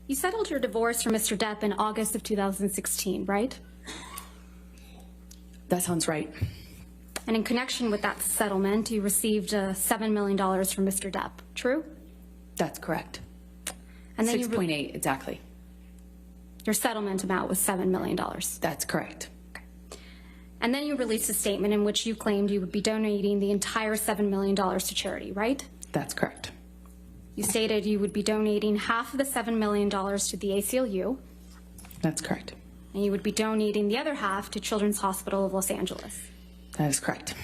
You settled your divorce from Mr. Depp in August of 2016, right? That sounds right. And in connection with that settlement, you received $7 million from Mr. Depp, true? That's correct. And then 6.8 exactly. Your settlement amount was $7 million. That's correct. And then you released a statement in which you claimed you would be donating the entire $7 million to charity, right? That's correct. You stated you would be donating half of the $7 million to the ACLU. That's correct. And you would be donating the other half to Children's Hospital of Los Angeles. That is correct.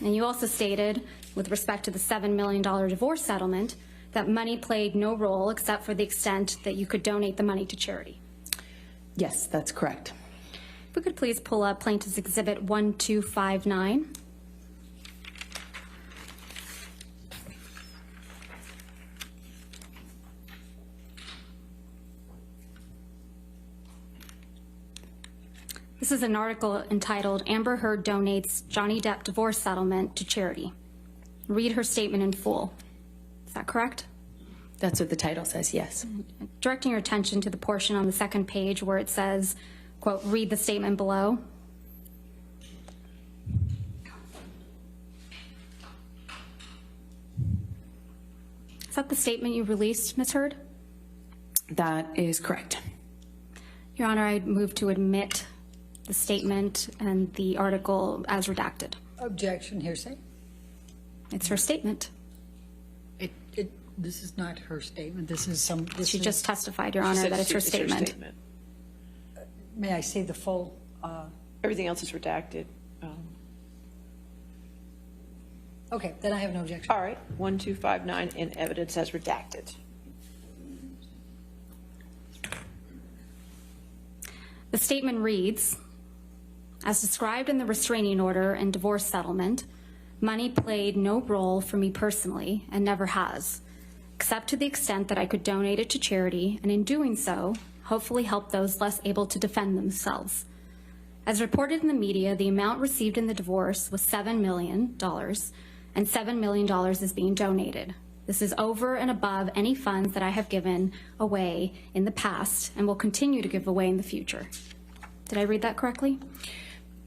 And you also stated, with respect to the $7 million divorce settlement, that money played no role except for the extent that you could donate the money to charity. Yes, that's correct. If we could please pull up Plaintiff's Exhibit 1259. This is an article entitled Amber Heard Donates Johnny Depp Divorce Settlement to Charity. Read her statement in full. Is that correct? That's what the title says, yes. Directing your attention to the portion on the second page where it says, quote, read the statement below. Is that the statement you released, Ms. Heard? That is correct. Your Honor, I move to admit the statement and the article as redacted. Objection, hearsay. It's her statement. This is not her statement. This is some. She just testified, Your Honor, that it's her statement. May I see the full? Everything else is redacted. Okay, then I have no objection. All right, 1259 in evidence as redacted. The statement reads, as described in the restraining order and divorce settlement, money played no role for me personally and never has, except to the extent that I could donate it to charity, and in doing so, hopefully help those less able to defend themselves. As reported in the media, the amount received in the divorce was $7 million, and $7 million is being donated. This is over and above any funds that I have given away in the past and will continue to give away in the future. Did I read that correctly?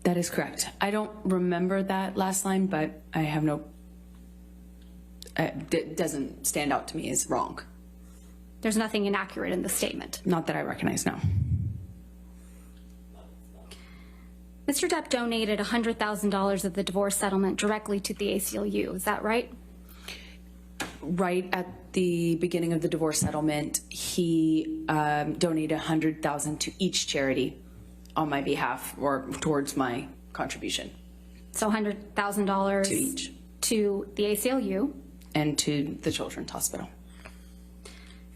That is correct. I don't remember that last line, but I have no, it doesn't stand out to me as wrong. There's nothing inaccurate in the statement. Not that I recognize now. Mr. Depp donated $100,000 of the divorce settlement directly to the ACLU, is that right? Right at the beginning of the divorce settlement, he donated $100,000 to each charity on my behalf or towards my contribution. So $100,000 to each. To the ACLU. And to the Children's Hospital.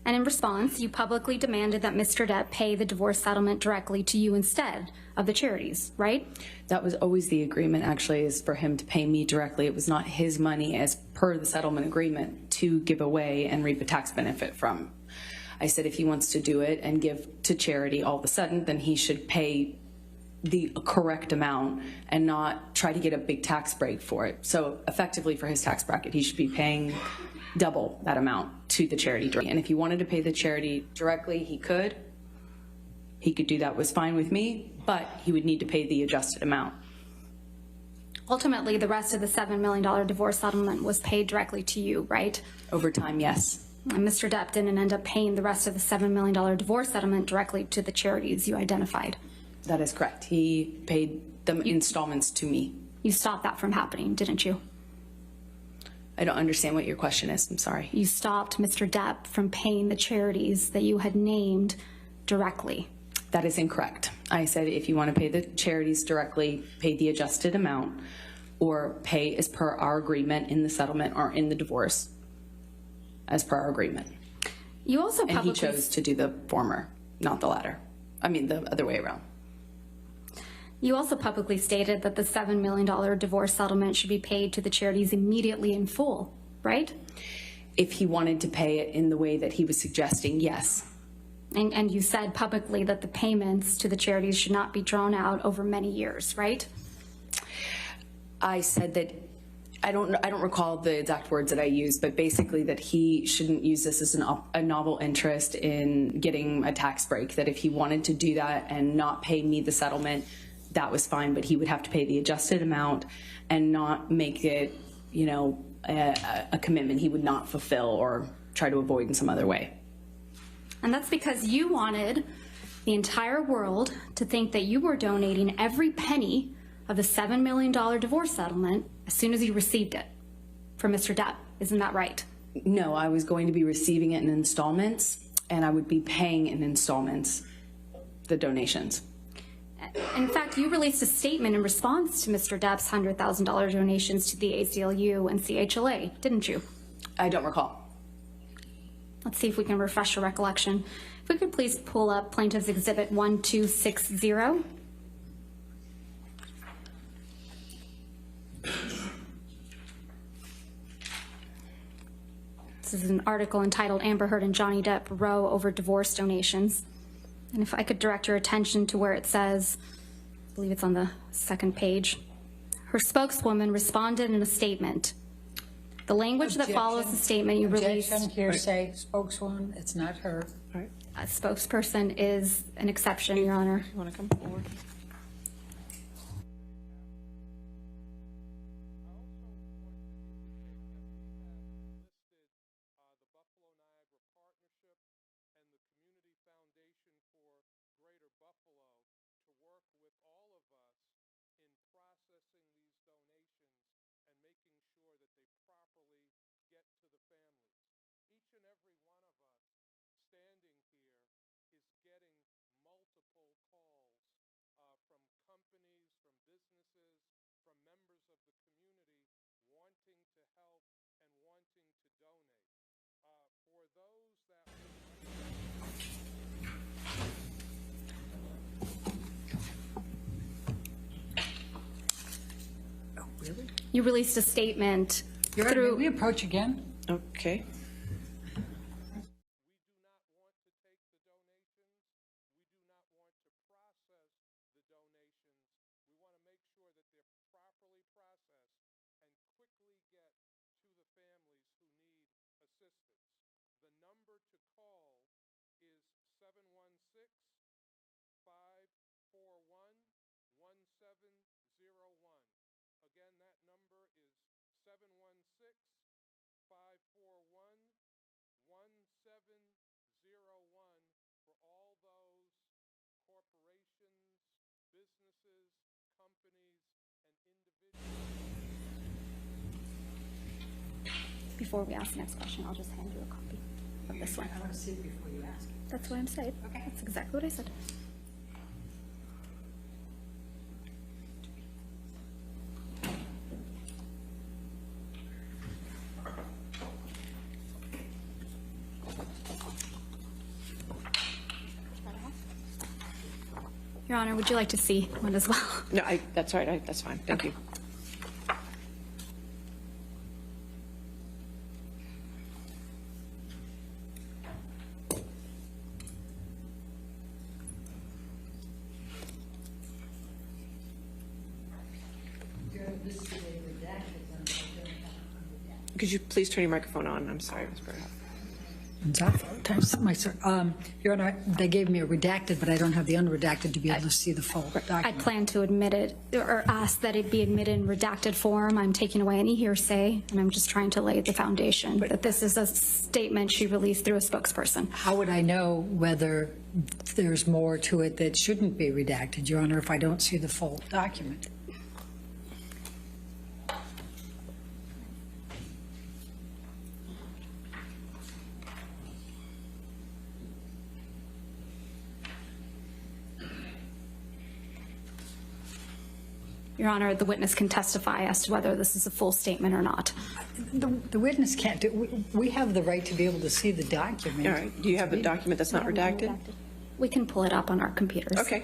And in response, you publicly demanded that Mr. Depp pay the divorce settlement directly to you instead of the charities, right? That was always the agreement, actually, is for him to pay me directly. It was not his money as per the settlement agreement to give away and reap a tax benefit from. I said if he wants to do it and give to charity all of a sudden, then he should pay the correct amount and not try to get a big tax break for it. So effectively for his tax bracket, he should be paying double that amount to the charity. And if he wanted to pay the charity directly, he could. He could do that, was fine with me, but he would need to pay the adjusted amount. Ultimately, the rest of the $7 million divorce settlement was paid directly to you, right? Over time, yes. And Mr. Depp didn't end up paying the rest of the $7 million divorce settlement directly to the charities you identified. That is correct. He paid the installments to me. You stopped that from happening, didn't you? I don't understand what your question is. I'm sorry. You stopped Mr. Depp from paying the charities that you had named directly. That is incorrect. I said if you want to pay the charities directly, pay the adjusted amount, or pay as per our agreement in the settlement or in the divorce, as per our agreement. You also and he chose to do the former, not the latter. I mean, the other way around. You also publicly stated that the $7 million divorce settlement should be paid to the charities immediately in full, right? If he wanted to pay it in the way that he was suggesting, yes. And you said publicly that the payments to the charities should not be drawn out over many years, right? I said that I don't recall the exact words that I used, but basically that he shouldn't use this as a novel interest in getting a tax break, that if he wanted to do that and not pay me the settlement, that was fine, but he would have to pay the adjusted amount and not make it, you know, a commitment he would not fulfill or try to avoid in some other way. And that's because you wanted the entire world to think that you were donating every penny of the $7 million divorce settlement as soon as you received it from Mr. Depp. Isn't that right? No, I was going to be receiving it in installments, and I would be paying in installments the donations. In fact, you released a statement in response to Mr. Depp's $100,000 donations to the ACLU and CHLA, didn't you? I don't recall. Let's see if we can refresh your recollection. If we could please pull up Plaintiff's Exhibit 1260. This is an article entitled Amber Heard and Johnny Depp Row Over Divorce Donations. And if I could direct your attention to where it says, I believe it's on the second page, her spokeswoman responded in a statement. The language that follows the statement you released. Objection, hearsay, spokeswoman, it's not her. A spokesperson is an exception, Your Honor. You want to come forward? Really? You released a statement Your Honor, may through. we approach again? Okay. Before we ask the next question, I'll just hand you a copy of this one. I want to see it before you ask. That's what I'm saying. Okay. That's exactly what I said. Your Honor, would you like to see one as well? No, that's all right. That's fine. Thank you. Could you please turn your microphone on? I'm sorry, Ms. Berghoff. Your Honor, they gave me a redacted, but I don't have the unredacted to be able to see the full I document. plan to admit it, or ask that it be admitted in redacted form. I'm taking away any hearsay, and I'm just trying to lay the foundation that this is a statement she released through a spokesperson. How would I know whether there's more to it that shouldn't be redacted, Your Honor, if I don't see the full document? Your Honor, the witness can testify as to whether this is a full statement or not. The witness can't do, we have the right to be able to see the document. All right. Do you have the document that's not redacted? We can pull it up on our computers. Okay.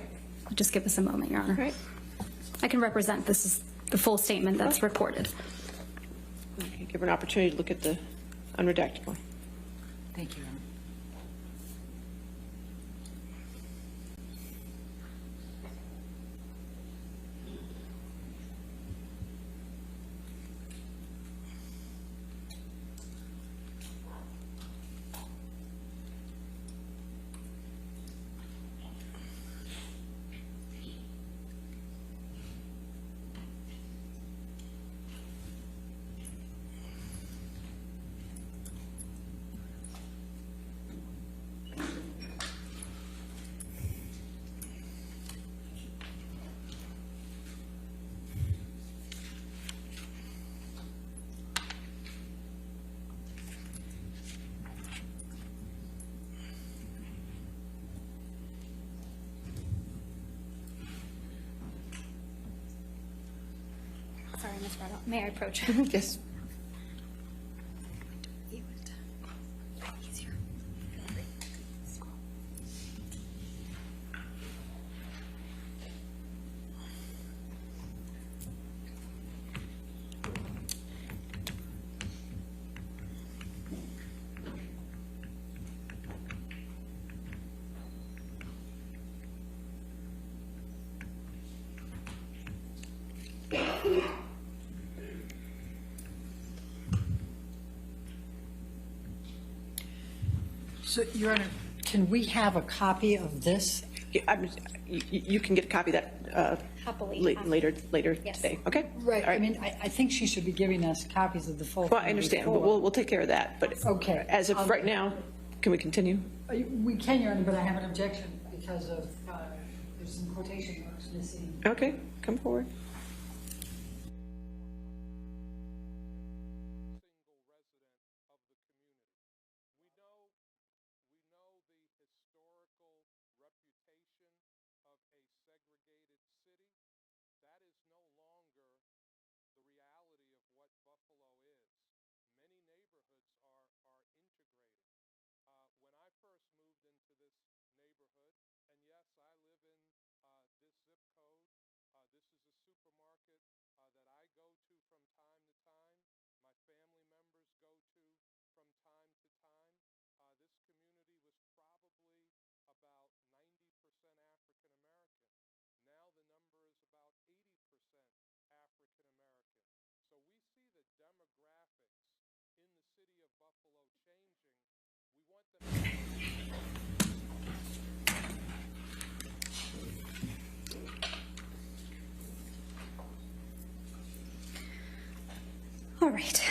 Just give us a moment, Your Honor. All right. I can represent this is the full statement that's reported. Okay, give her an opportunity to look at the unredacted one. Thank you, Your Honor. Sorry, Ms. Rado. May I approach? Yes. So, Your Honor, can we have a copy of this? You can get a copy of that Happily. later Yes. today, okay? Right, All I mean, I think she should be giving us copies of the full. Well, I thing understand, but before. we'll take care of that. But Okay. as of right now, can we continue? We can, Your Honor, but I have an objection because of, there's some quotation marks missing. Okay, come forward. All right.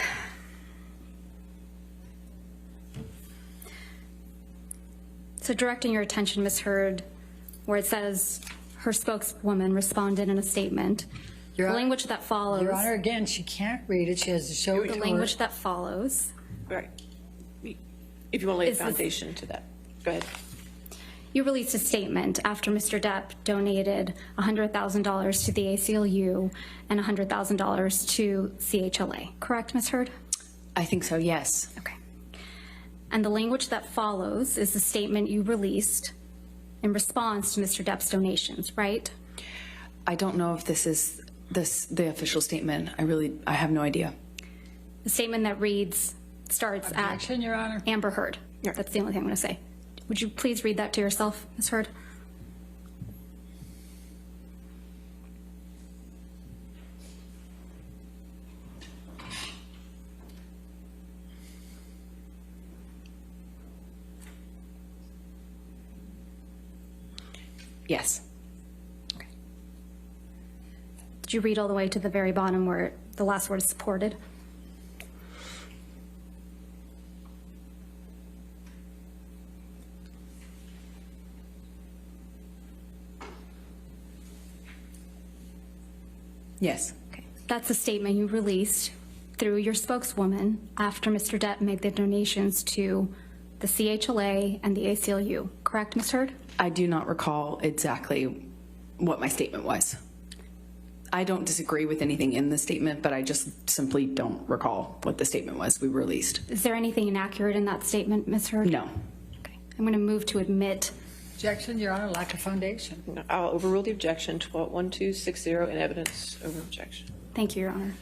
So directing your attention, Ms. Hurd, where it says her spokeswoman responded in a statement. Your The Honor- language that follows. Your Honor, again, she can't read it, she has to show it The to her. language that follows. Right. If you want to lay a Is this- foundation to that, go ahead. You released a statement after Mr. Depp donated $100,000 to the ACLU and $100,000 to CHLA, correct, Ms. Hurd? I think so, yes. Okay. And the language that follows is the statement you released in response to Mr. Depp's donations, right? I don't know if this is the official statement. I have no idea. The statement that starts at Objection, Your Honor. Amber Heard. Yeah. That's the only thing I'm going to say. Would you please read that to yourself, Ms. Heard? Yes. Did you read all the way to the very bottom where the last word is supported? Yes. Okay. That's a statement you released through your spokeswoman after Mr. Depp made the donations to the CHLA and the ACLU, correct, Ms. Heard? I do not recall exactly what my statement was. I don't disagree with anything in the statement, but I just simply don't recall what the statement was we released. Is there anything inaccurate in that statement, Ms. Heard? No. Okay. I'm going to move to admit. Objection, Your Honor, lack of foundation. No, I'll overrule the objection, 1260 in evidence over objection. Thank you, Your Honor.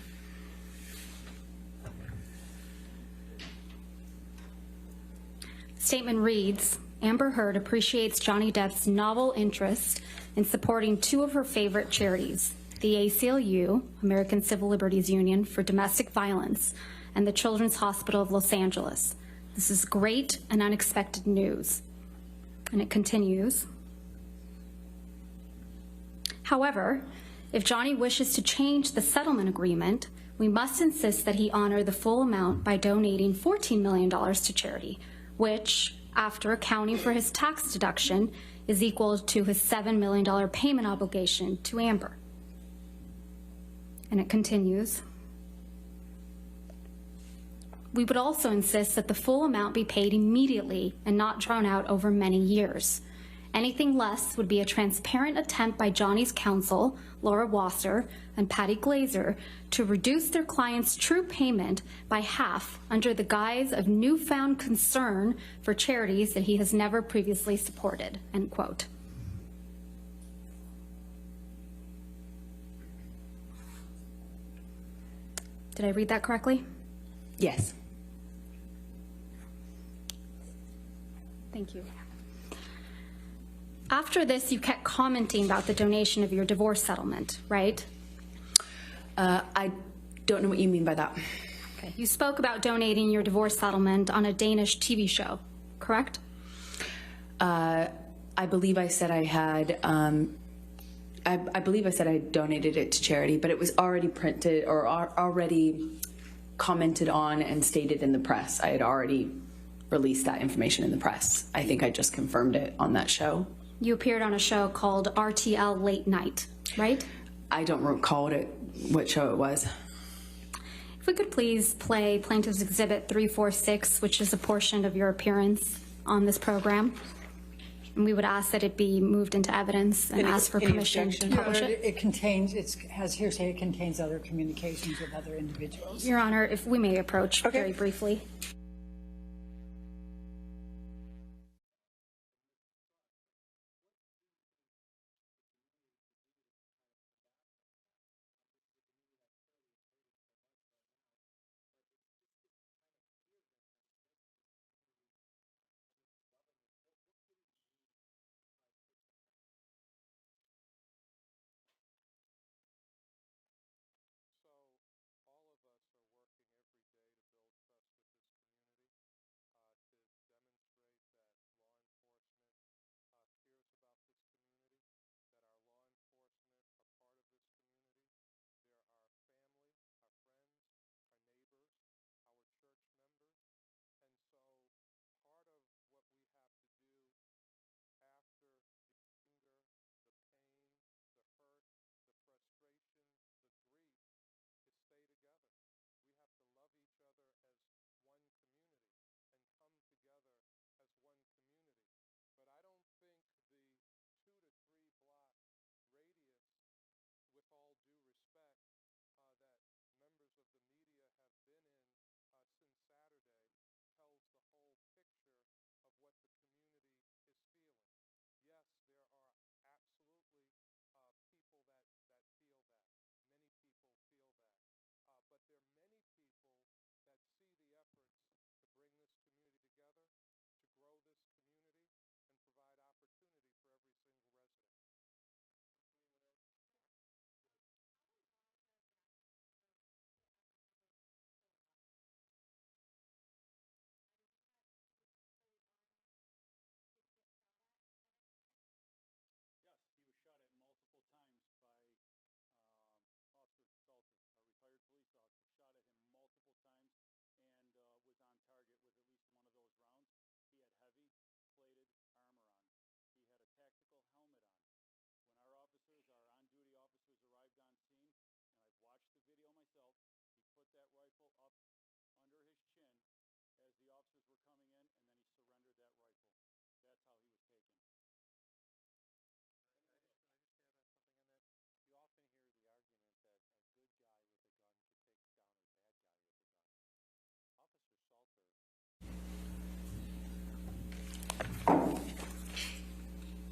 Statement reads, Amber Heard appreciates Johnny Depp's novel interest in supporting two of her favorite charities, the ACLU, American Civil Liberties Union for Domestic Violence, and the Children's Hospital of Los Angeles. This is great and unexpected news. And it continues. However, if Johnny wishes to change the settlement agreement, we must insist that he honor the full amount by donating $14 million to charity, which, after accounting for his tax deduction, is equal to his $7 million payment obligation to Amber. And it continues. We would also insist that the full amount be paid immediately and not drawn out over many years. Anything less would be a transparent attempt by Johnny's counsel, Laura Wasser and Patty Glazer, to reduce their client's true payment by half under the guise of newfound concern for charities that he has never previously supported, end quote. Did I read that correctly? Yes. Thank you. After this, you kept commenting about the donation of your divorce settlement, right? I don't know what you mean by that. Okay. You spoke about donating your divorce settlement on a Danish TV show, correct? I believe I said I had, I believe I said I donated it to charity, but it was already printed or already commented on and stated in the press. I had already released that information in the press. I think I just confirmed it on that show. You appeared on a show called RTL Late Night, right? I don't recall what show it was. If we could please play Plaintiff's Exhibit 346, which is a portion of your appearance on this program. And we would ask that it be moved into evidence and ask for any permission to objection? publish it. It contains, it has hearsay, it contains other communications with other individuals. Your Honor, if we may approach very briefly.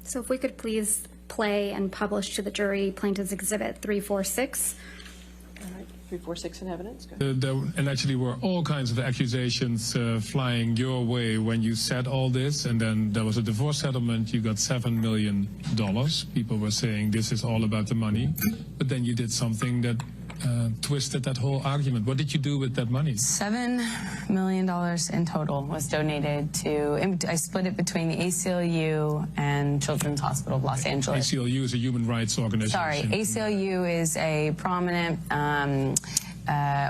So if we could please play and publish to the jury Plaintiff's Exhibit 346. 346 in evidence. Go ahead. And actually were all kinds of accusations flying your way when you said all this, and then there was a divorce settlement. You got $7 million. People were saying this is all about the money, but then you did something that twisted that whole argument. What did you do with that money? $7 million in total was donated to, I split it between the ACLU and Children's Hospital of Los Angeles. ACLU is a human rights organization. Sorry, ACLU is a prominent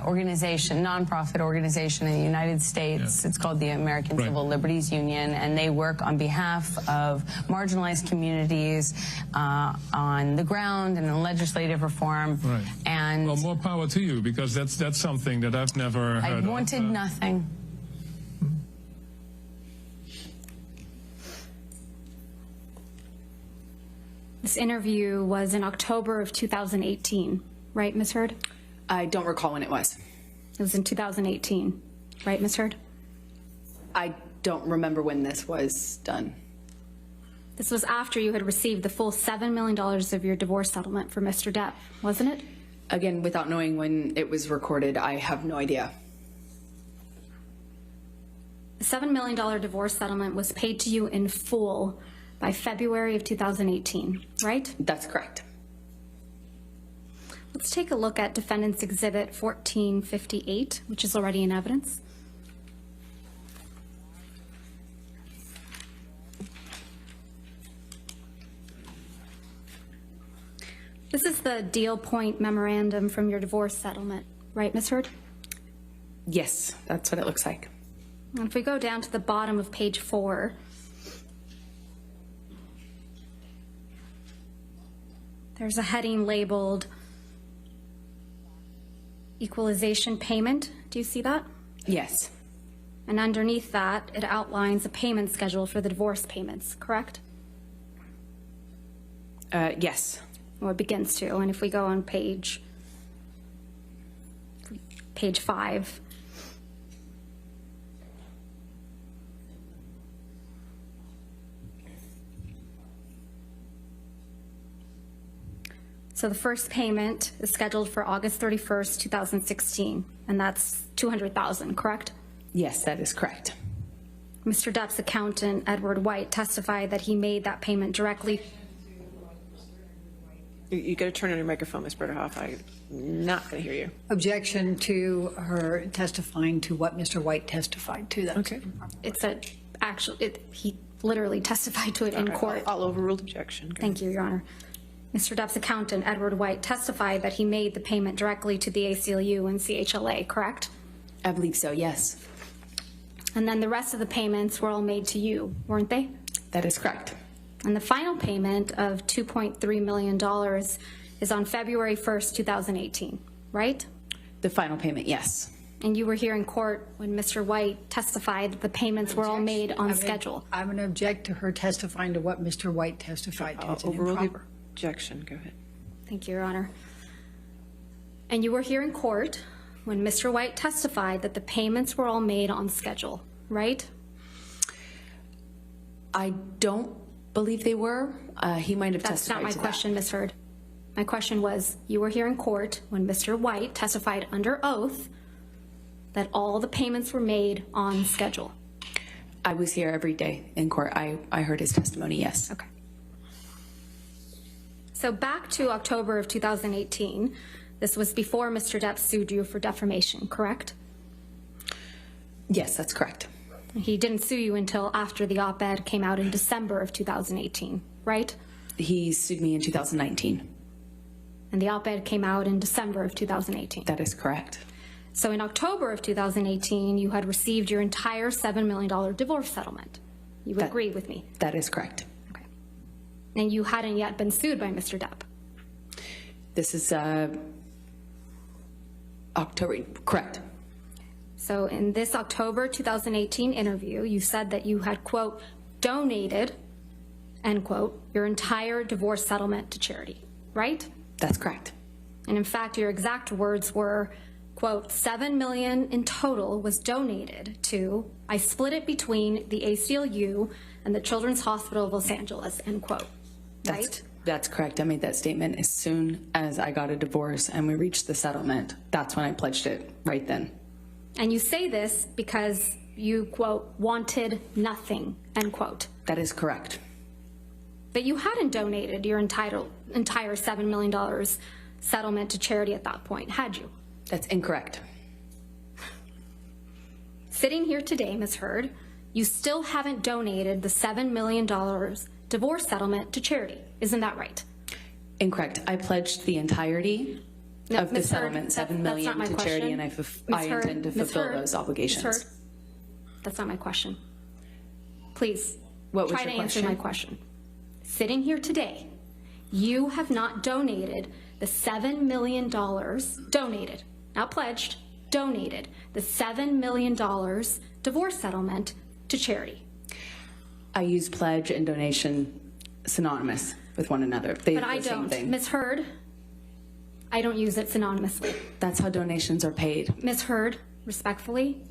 organization, nonprofit organization in the United States. Yeah. It's called the American Right. Civil Liberties Union, and they work on behalf of marginalized communities on the ground and in legislative reform. Right. And Well, more power to you, because that's something that I've never I heard wanted of. nothing. This interview was in October of 2018, right, Ms. Heard? I don't recall when it was. It was in 2018, right, Ms. Heard? I don't remember when this was done. This was after you had received the full $7 million of your divorce settlement for Mr. Depp, wasn't it? Again, without knowing when it was recorded, I have no idea. The $7 million divorce settlement was paid to you in full by February of 2018, right? That's correct. Let's take a look at Defendant's Exhibit 1458, which is already in evidence. This is the deal point memorandum from your divorce settlement, right, Ms. Heard? Yes, that's what it looks like. And if we go down to the bottom of page 4, there's a heading labeled Equalization Payment. Do you see that? Yes. And underneath that, it outlines a payment schedule for the divorce payments, correct? Yes. Or it begins to. And if we go on page 5, so the first payment is scheduled for August 31st, 2016, and that's $200,000, correct? Yes, that is correct. Mr. Depp's accountant, Edward White, testified that he made that payment directly. You got to turn on your microphone, Ms. Berderhoff. I'm not going to hear you. Objection to her testifying to what Mr. White testified to. That's Okay. It's he literally testified to it in court. I'll overrule objection. Go Thank you, Your Honor. Mr. Depp's accountant, Edward White, testified that he made the payment directly to the ACLU and CHLA, correct? I believe so, yes. And then the rest of the payments were all made to you, weren't they? That is correct. And the final payment of $2.3 million is on February 1st, 2018, right? The final payment, yes. And you were here in court when Mr. White testified that the payments were all made on schedule. I'm going to object to her testifying to what Mr. White testified to. I'll It's an overrule the improper. objection. Go ahead. Thank you, Your Honor. And you were here in court when Mr. White testified that the payments were all made on schedule, right? I don't believe they were. He might have That's not testified my to question, Ms. Heard. My question was, you were here in court when Mr. White testified under oath that all the payments were made on schedule. that. I was here every day in court. I heard his testimony, yes. Okay. So back to October of 2018, this was before Mr. Depp sued you for defamation, correct? Yes, that's correct. He didn't sue you until after the op-ed came out in December of 2018, right? He sued me in 2019. And the op-ed came out in December of 2018. That is correct. So in October of 2018, you had received your entire $7 million divorce settlement. You would agree with me? That is correct. Okay. And you hadn't yet been sued by Mr. Depp. This is October, correct. So in this October 2018 interview, you said that you had, quote, donated, end quote, your entire divorce settlement to charity, right? That's correct. And in fact, your exact words were, quote, $7 million in total was donated to, I split it between the ACLU and the Children's Hospital of Los Angeles, end quote, right? That's correct. I made that statement as soon as I got a divorce and we reached the settlement. That's when I pledged it, right then. And you say this because you, quote, wanted nothing, end quote. That is correct. But you hadn't donated your entire $7 million settlement to charity at that point, had you? That's incorrect. Sitting here today, Ms. Heard, you still haven't donated the $7 million divorce settlement to charity. Isn't that right? Incorrect. I pledged the entirety of the Ms. Heard, settlement, $7 that's not million my to charity, question. and Ms. I Heard, intend to Ms. fulfill Heard, those obligations. Ms. Heard, that's not my question. Please, What was try to your answer my question. Sitting here today, you have not donated the $7 million, donated, not pledged, donated the $7 million divorce settlement to charity. I use pledge and donation synonymous. with one another. They But are I the same don't. thing. Ms. Hurd, I don't use it synonymously. That's how donations are paid. Ms. Hurd, respectfully,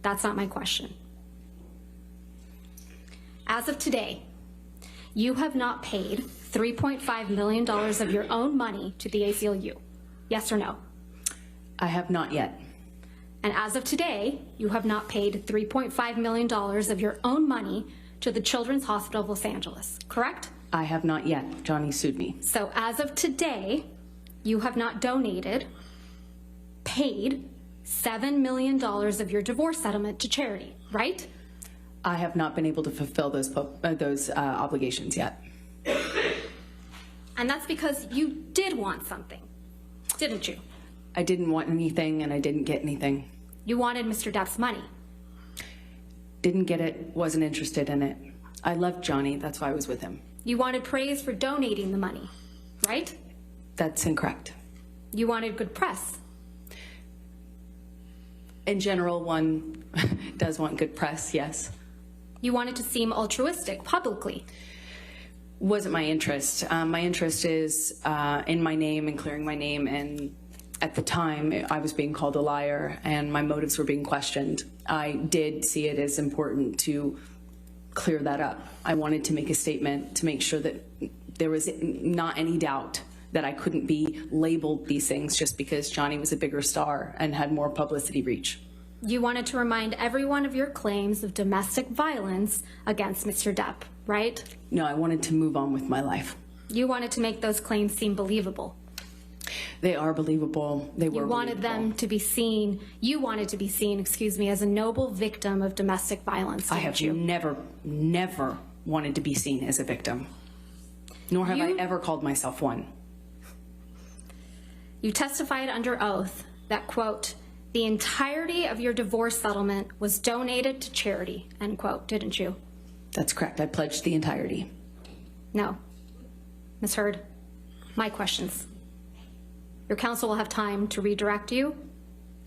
that's not my question. As of today, you have not paid $3.5 million of your own money to the ACLU. Yes or no? I have not yet. And as of today, you have not paid $3.5 million of your own money to the Children's Hospital of Los Angeles, correct? I have not yet. Johnny sued me. So as of today, you have not donated, paid $7 million of your divorce settlement to charity, right? I have not been able to fulfill those obligations yet. And that's because you did want something, didn't you? I didn't want anything and I didn't get anything. You wanted Mr. Depp's money. Didn't get it, wasn't interested in it. I loved Johnny, that's why I was with him. You wanted praise for donating the money, right? That's incorrect. You wanted good press. In general, one does want good press, yes. You wanted to seem altruistic publicly. Wasn't my interest. My interest is in my name and clearing my name, and at the time I was being called a liar and my motives were being questioned. I did see it as important to clear that up. I wanted to make a statement to make sure that there was not any doubt that I couldn't be labeled these things just because Johnny was a bigger star and had more publicity reach. You wanted to remind everyone of your claims of domestic violence against Mr. Depp, right? No, I wanted to move on with my life. You wanted to make those claims seem believable. They are believable. They were You wanted believable. them to be seen, you wanted to be seen, excuse me, as a noble victim of domestic violence, I didn't have you? never wanted to be seen as a victim, nor have I You- ever called myself one. You testified under oath that, quote, the entirety of your divorce settlement was donated to charity, end quote, didn't you? That's correct. I pledged the entirety. No. Ms. Hurd, my questions. Your counsel will have time to redirect you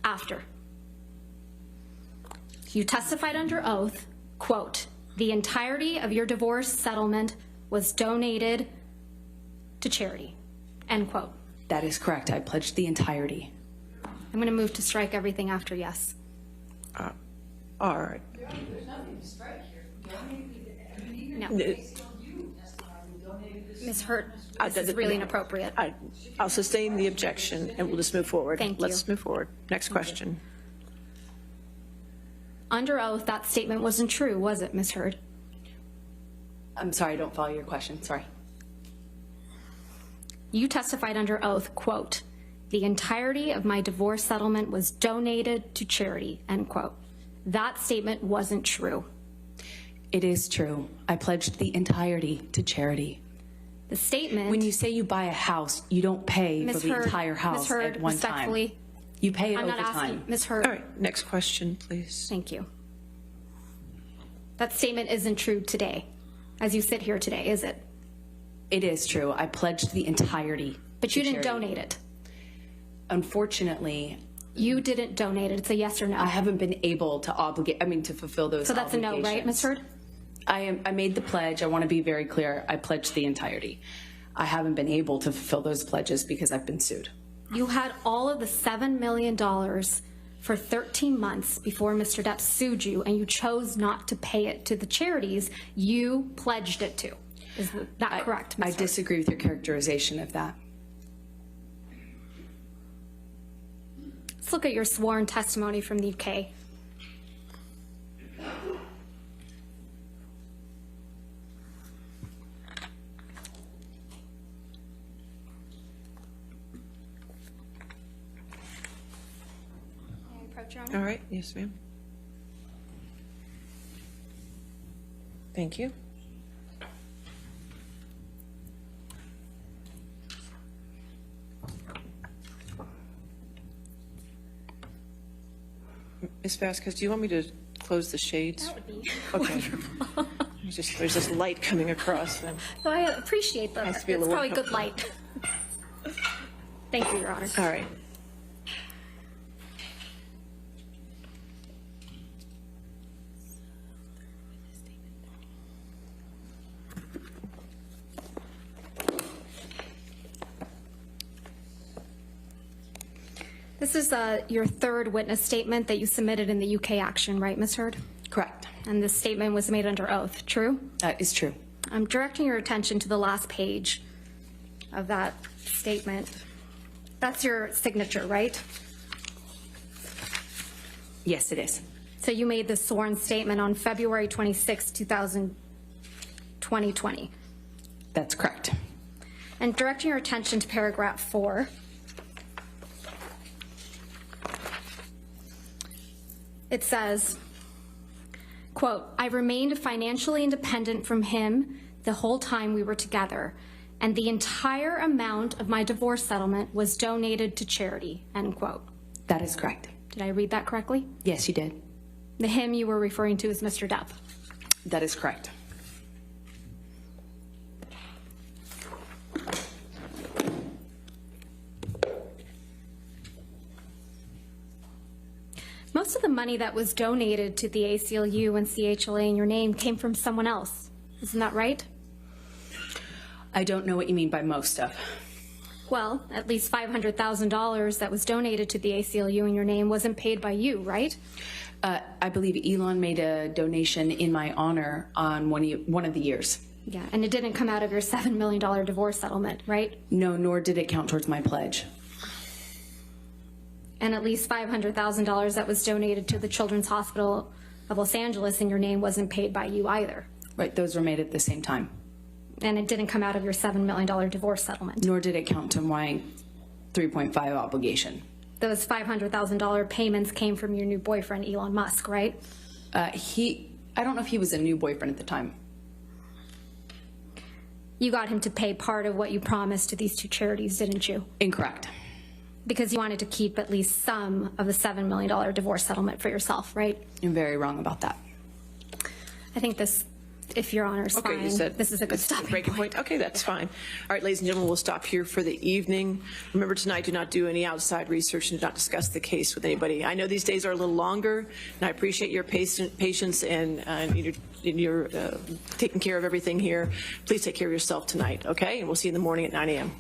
after. You testified under oath, quote, the entirety of your divorce settlement was donated to charity, end quote. That is correct. I pledged the entirety. I'm going to move to strike everything after yes. All right. No. Ms. Hurd, this is really inappropriate. I'll sustain the objection, and we'll just move forward. Thank you. Let's move forward. Next question. Under oath, that statement wasn't true, was it, Ms. Hurd? I'm sorry, I don't follow your question. Sorry. You testified under oath, quote, the entirety of my divorce settlement was donated to charity, end quote. That statement wasn't true. It is true. I pledged the entirety to charity. The statement, When you say you buy a house, you don't pay Ms. for the Hurd, entire Ms. house Hurd, at one time. respectfully, You pay it I'm over not asking, time. Ms. Hurd, All right. Next question, please. thank you. That statement isn't true today, as you sit here today, is it? It is true. I pledged the entirety. But to you didn't charity. donate it. Unfortunately, You didn't donate it. It's a yes or no. I haven't been able to to fulfill those So that's a no, right, Ms. Hurd? I made the pledge. I want to be very clear. I pledged the entirety. I haven't been able to fulfill those pledges because I've been sued. You had all of the $7 million for 13 months before Mr. Depp sued you, and you chose not to pay it to the charities you pledged it to. Is that correct, I Ms. Hurd? disagree with your characterization of that. Let's look at your sworn testimony from the UK. May I approach, Your Honor? All right. Yes, ma'am. Thank you. Ms. Vasquez, do you want me to close the shades? That would be Okay. There's this light coming across. And So I appreciate that. Has to be a It's little probably good light. Thank you, Your Honor. all right. This is your third witness statement that you submitted in the UK action, right, Ms. Hurd? Correct. And this statement was made under oath, true? That is true. I'm directing your attention to the last page of that statement. That's your signature, right? Yes, it is. So you made this sworn statement on February 26, 2020. That's correct. And directing your attention to paragraph 4. It says, quote, "I remained financially independent from him the whole time we were together, and the entire amount of my divorce settlement was donated to charity," end quote. That is correct. Did I read that correctly? Yes, you did. The him you were referring to is Mr. Depp. That is correct. Most of the money that was donated to the ACLU and CHLA in your name came from someone else. Isn't that right? I don't know what you mean by most of. Well, at least $500,000 that was donated to the ACLU in your name wasn't paid by you, right? I believe Elon made a donation in my honor on one of the years. Yeah, and it didn't come out of your $7 million divorce settlement, right? No, nor did it count towards my pledge. And at least $500,000 that was donated to the Children's Hospital of Los Angeles in your name wasn't paid by you either. Right, those were made at the same time. And it didn't come out of your $7 million divorce settlement. Nor did it count to my 3.5 obligation. Those $500,000 payments came from your new boyfriend, Elon Musk, right? I don't know if he was a new boyfriend at the time. You got him to pay part of what you promised to these two charities, didn't you? Incorrect. Because you wanted to keep at least some of the $7 million divorce settlement for yourself, right? You're very wrong about that. I think this, if Your Honor is Okay, fine, you said this is a good this is stopping breaking point. Okay, that's fine. All right, ladies and gentlemen, we'll stop here for the evening. Remember tonight, do not do any outside research and do not discuss the case with anybody. I know these days are a little longer, and I appreciate your patience and you're taking care of everything here. Please take care of yourself tonight, okay? And we'll see you in the morning at 9 a.m.